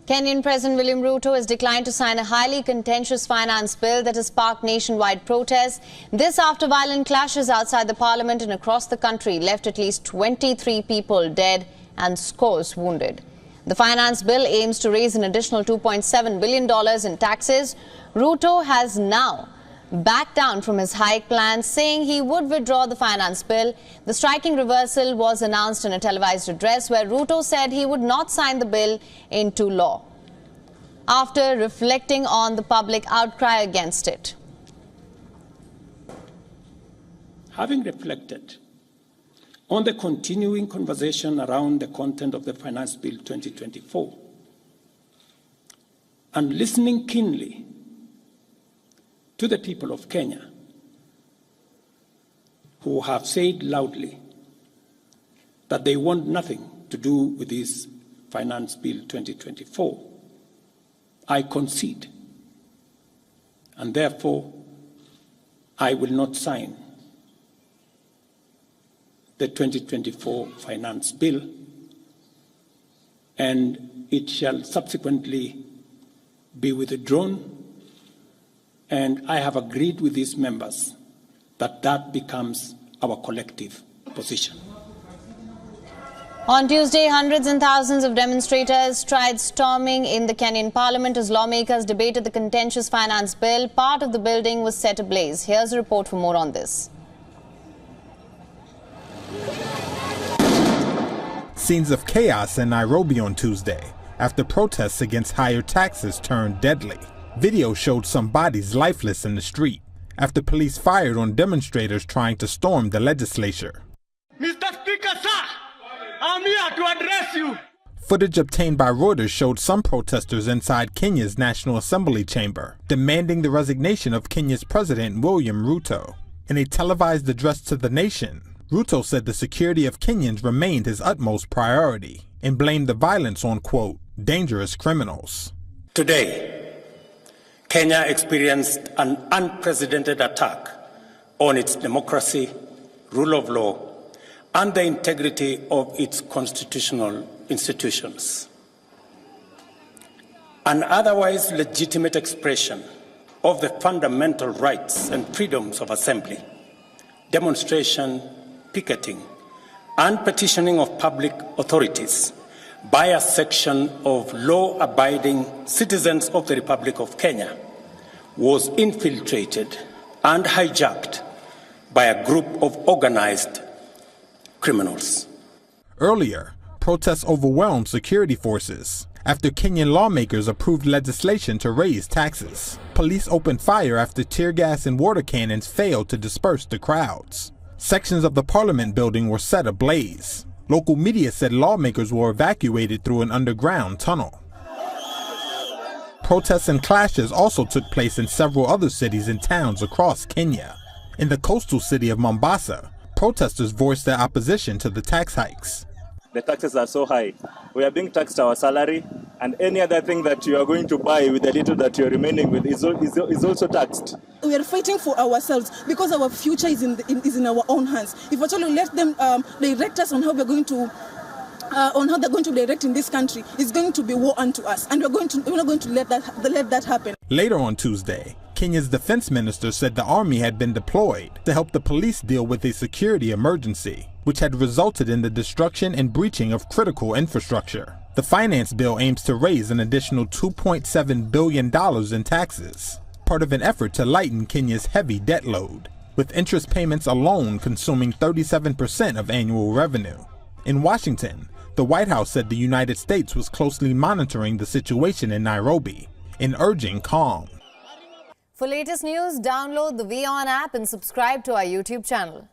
Kenyan President William Ruto has declined to sign a highly contentious finance bill that has sparked nationwide protests. This after violent clashes outside the parliament and across the country left at least 23 people dead and scores wounded. The finance bill aims to raise an additional $2.7 billion in taxes. Ruto has now backed down from his hike plans, saying he would withdraw the finance bill. The striking reversal was announced in a televised address where Ruto said he would not sign the bill into law after reflecting on the public outcry against it. Having reflected on the continuing conversation around the content of the Finance Bill 2024 and listening keenly to the people of Kenya who have said loudly that they want nothing to do with this Finance Bill 2024, I concede, and therefore I will not sign the 2024 Finance Bill, and it shall subsequently be withdrawn. And I have agreed with these members that that becomes our collective position. On Tuesday, hundreds and thousands of demonstrators tried storming in the Kenyan parliament as lawmakers debated the contentious finance bill. Part of the building was set ablaze. Here's a report for more on this. Scenes of chaos in Nairobi on Tuesday after protests against higher taxes turned deadly. Video showed some bodies lifeless in the street after police fired on demonstrators trying to storm the legislature. Mr. Speaker, sir, I'm here to address you. Footage obtained by Reuters showed some protesters inside Kenya's National Assembly chamber demanding the resignation of Kenya's President William Ruto. In a televised address to the nation, Ruto said the security of Kenyans remained his utmost priority and blamed the violence on, quote, dangerous criminals. Today, Kenya experienced an unprecedented attack on its democracy, rule of law, and the integrity of its constitutional institutions. An otherwise legitimate expression of the fundamental rights and freedoms of assembly, demonstration, picketing, and petitioning of public authorities by a section of law-abiding citizens of the Republic of Kenya was infiltrated and hijacked by a group of organized criminals. Earlier, protests overwhelmed security forces after Kenyan lawmakers approved legislation to raise taxes. Police opened fire after tear gas and water cannons failed to disperse the crowds. Sections of the parliament building were set ablaze. Local media said lawmakers were evacuated through an underground tunnel. Protests and clashes also took place in several other cities and towns across Kenya. In the coastal city of Mombasa, protesters voiced their opposition to the tax hikes. The taxes are so high. We are being taxed our salary, and any other thing that you are going to buy with the little that you're remaining with is also taxed. We are fighting for ourselves because our future is in our own hands. If at all we let them direct us on how we're going to, on how they're going to direct in this country, it's going to be war unto us, and we're not going to let that happen. Later on Tuesday, Kenya's defense minister said the army had been deployed to help the police deal with a security emergency, which had resulted in the destruction and breaching of critical infrastructure. The finance bill aims to raise an additional $2.7 billion in taxes, part of an effort to lighten Kenya's heavy debt load, with interest payments alone consuming 37% of annual revenue. In Washington, the White House said the United States was closely monitoring the situation in Nairobi and urging calm. For latest news, download the WION app and subscribe to our YouTube channel.